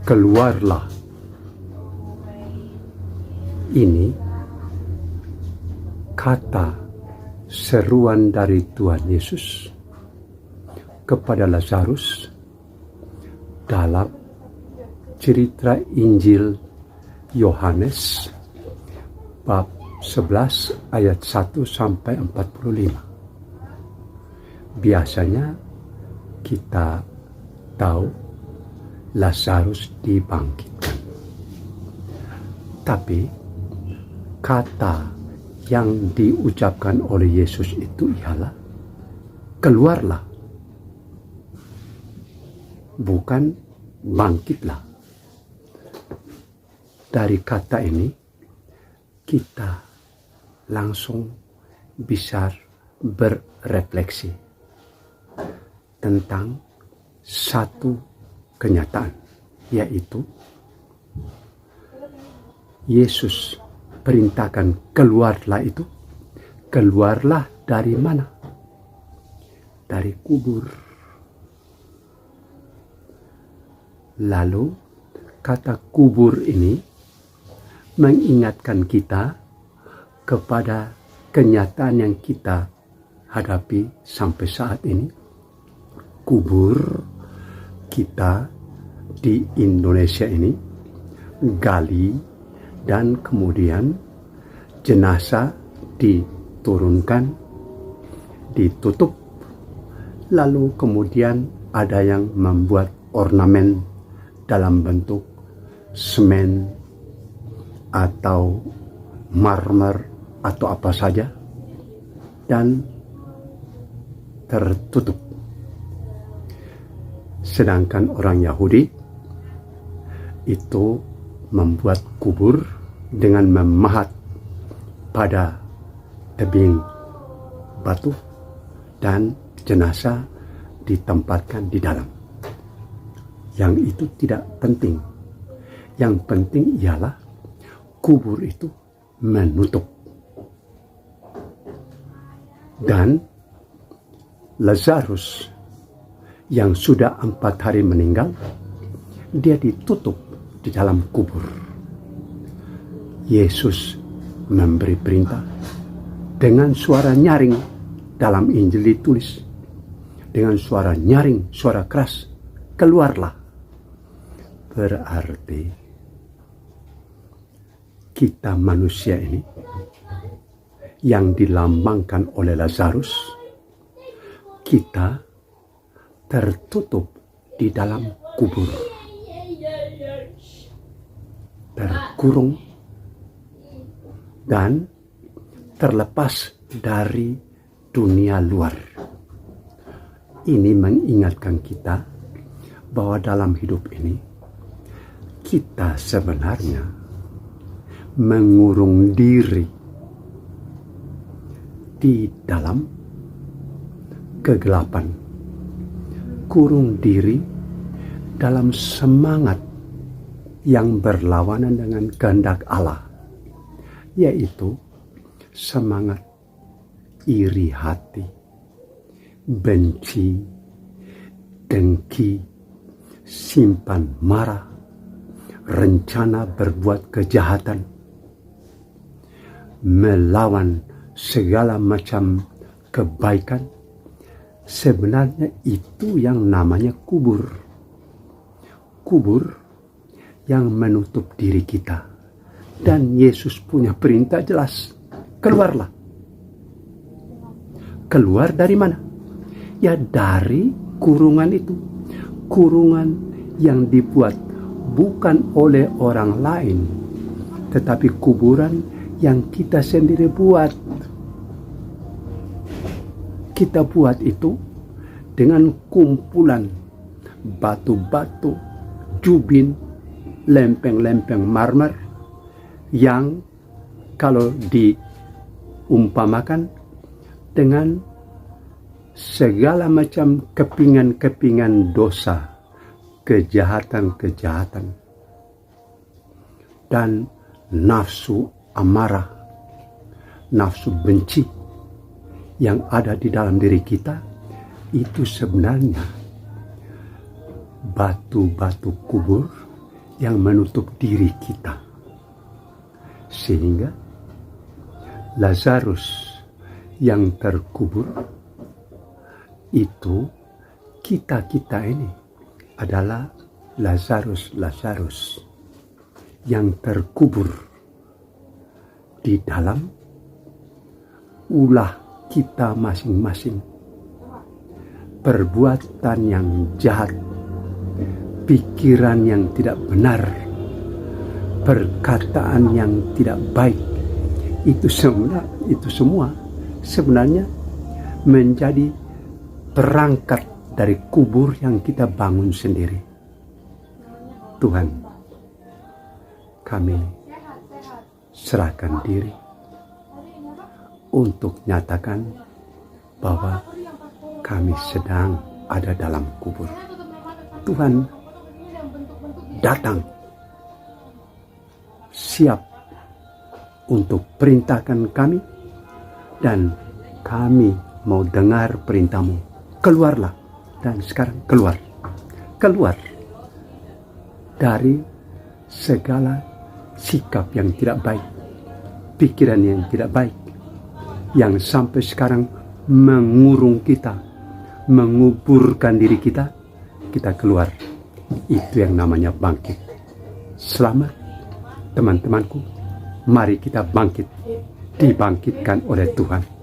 keluarlah. Ini kata seruan dari Tuhan Yesus kepada Lazarus dalam cerita Injil Yohanes bab 11 ayat 1 sampai 45. Biasanya kita tahu Lazarus dibangkitkan. Tapi kata yang diucapkan oleh Yesus itu ialah keluarlah, bukan bangkitlah. Dari kata ini kita langsung bisa berrefleksi tentang satu kenyataan, yaitu Yesus perintahkan keluarlah itu, keluarlah dari mana? Dari kubur. Lalu kata kubur ini mengingatkan kita kepada kenyataan yang kita hadapi sampai saat ini. Kubur kita di Indonesia ini gali dan kemudian jenazah diturunkan, ditutup, lalu kemudian ada yang membuat ornamen dalam bentuk semen atau marmer atau apa saja dan tertutup. Sedangkan orang Yahudi itu membuat kubur dengan memahat pada tebing batu dan jenazah ditempatkan di dalam. Yang itu tidak penting. Yang penting ialah kubur itu menutup. Dan Lazarus yang sudah 4 hari meninggal, dia ditutup di dalam kubur. Yesus memberi perintah dengan suara nyaring, dalam Injil ditulis dengan suara nyaring, suara keras, keluarlah. Berarti kita manusia ini yang dilambangkan oleh Lazarus, kita tertutup di dalam kubur, terkurung dan terlepas dari dunia luar. Ini mengingatkan kita bahwa dalam hidup ini kita sebenarnya mengurung diri di dalam kegelapan, kurung diri dalam semangat yang berlawanan dengan kehendak Allah, yaitu semangat iri hati, benci, dengki, simpan marah, rencana berbuat kejahatan, melawan segala macam kebaikan. Sebenarnya itu yang namanya kubur. Kubur yang menutup diri kita. Dan Yesus punya perintah jelas, keluarlah. Keluar dari mana? Ya dari kurungan itu. Kurungan yang dibuat bukan oleh orang lain, tetapi kuburan yang kita sendiri buat. Kita buat itu dengan kumpulan batu-batu, jubin, lempeng-lempeng marmer yang kalau diumpamakan dengan segala macam kepingan-kepingan dosa, kejahatan-kejahatan, dan nafsu amarah, nafsu benci yang ada di dalam diri kita, itu sebenarnya batu-batu kubur yang menutup diri kita. Sehingga Lazarus yang terkubur itu, kita ini adalah Lazarus yang terkubur di dalam ulah kita masing-masing, perbuatan yang jahat, pikiran yang tidak benar, perkataan yang tidak baik. Itu semua sebenarnya menjadi perangkat dari kubur yang kita bangun sendiri. Tuhan, kami serahkan diri untuk nyatakan bahwa kami sedang ada dalam kubur. Tuhan datang siap untuk perintahkan kami, dan kami mau dengar perintah-Mu. Keluarlah, dan sekarang keluar dari segala sikap yang tidak baik, pikiran yang tidak baik, yang sampai sekarang mengurung kita, menguburkan diri kita. Kita keluar. Itu yang namanya bangkit. Selamat teman-temanku, mari kita bangkit, dibangkitkan oleh Tuhan.